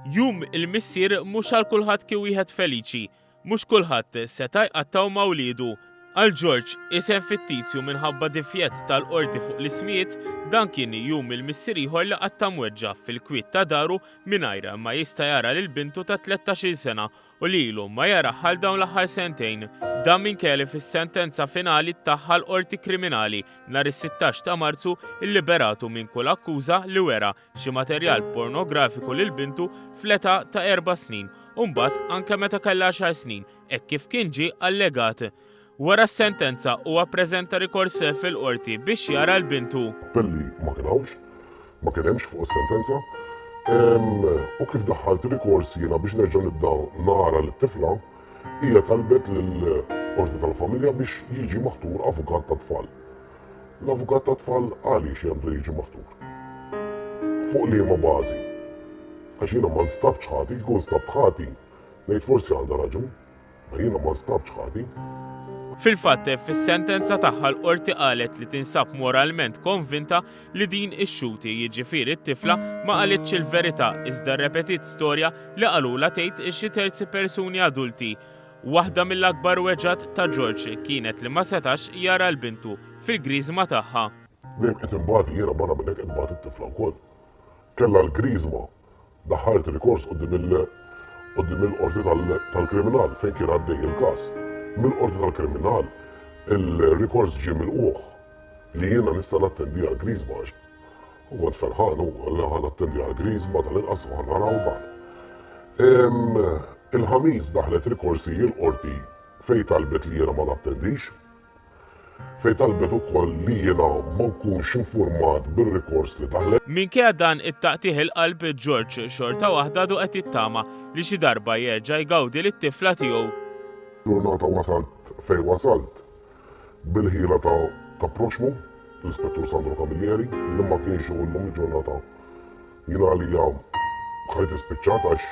Jum il-missier mhux għal kulħadd kien wieħed feliċi, mhux kulħadd seta' jqattaw ma' wliedu. Għal George isem fittizju minħabba diffjett tal-qorti fuq l-ismijiet dan kien jum il-missier ieħor li qatt mweġġa' fil-kwiet ta' daru mingħajr ma jista' jara lil bintu ta' 13-il sena u lilu ma jara ħal dawn l-aħħar sentejn. Dan minkejja fis-sentenza finali tagħha l-qorti kriminali nhar is-16 ta' Marzu illiberatu minn kull akkuża li wera xi materjal pornografiku lil bintu fl-età ta' 4 snin u mbagħad anke meta kellha 10 snin hekk kif kien ġie allegat. Wara s-sentenza huwa ppreżenta rikors fil-qorti biex jara l-bintu. Appelli ma kien hemmx fuq is-sentenza. U kif daħħalt rikors jiena biex nerġa' nibda nara lit-tifla, hija talbet lill-qorti tal-familja biex jiġi maħtur avukat tat-tfal. L-avukat tat-tfal għaliex għandu jiġi maħtur. Fuq liema bażi. Għax jiena ma nstabx ħati, jkun stabt ħati, ngħid forsi għandha raġun, ma jiena ma nstabx ħati. Fil-fatt fis-sentenza tagħha l-qorti qalet li tinsab moralment konvinta li din ix-xuti jiġifieri t-tifla ma qalitx il-verità iżda rrepetit storja li qalula tgħid xi terzi persuni adulti. Waħda mill-akbar weġġat ta' George kienet li ma setax jara l-bintu fil-griżma tagħha. Dejjem qed imbagħad jiena barra minn hekk qed bagħad it-tifla wkoll. Kellha l-griżma daħħalt rikors quddiem il-qorti tal-kriminal fejn kien għaddej il-każ. Mill-qorti tal-kriminal, il-rikors ġie mill-uħ li jiena nista' nattendi għall-griżma għax huwa ferħan li ħa nattendi għall-griżma tal-inqas u naraw dan. Il-ħamis daħlet rikorsi l-qorti fejn talbet li jiena ma nattendix, fejn talbet ukoll li jiena ma nkunx infurmat bir-rikors li daħlet. Minkejja dan it-taqtih il-qalb George xorta waħda du qed jittama li xi darba jerġa' jgawdi lit-tifla tiegħu. Ġurnata wasalt fejn wasalt bil-ħila ta' proxmu, l-ispettur Sandro Camilleri, li ma kienx illum il-ġurnata jiena għalija ħajt ispiċċat għax